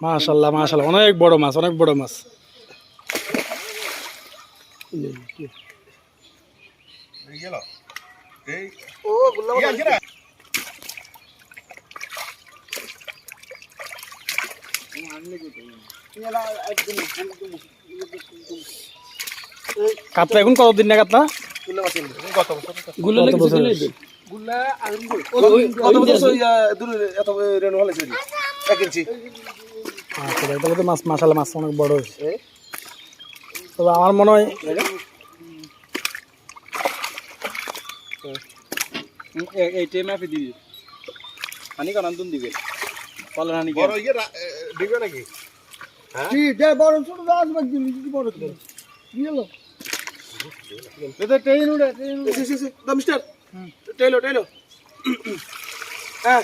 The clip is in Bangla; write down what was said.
মাশাআল্লাহ মাশাআল্লাহ অনেক বড় মাছ অনেক বড় মাছ কাতলা এখন কতদিন না কাতলা মাছ মাশাআল্লাহ মাছ অনেক বড় হয়েছে তবে আমার মনে হয় এইটাই মাফি দিবি হানি কারণ তুন দিবে কলার হানি বড় ইয়ে দিবে নাকি হ্যাঁ জি দে বড় ছোট গাছ বাগ দিবি কি বড় দিবে দিলো এটা ট্রেন উড়ে ট্রেন সি সি সি দা মিস্টার টেলো হ্যাঁ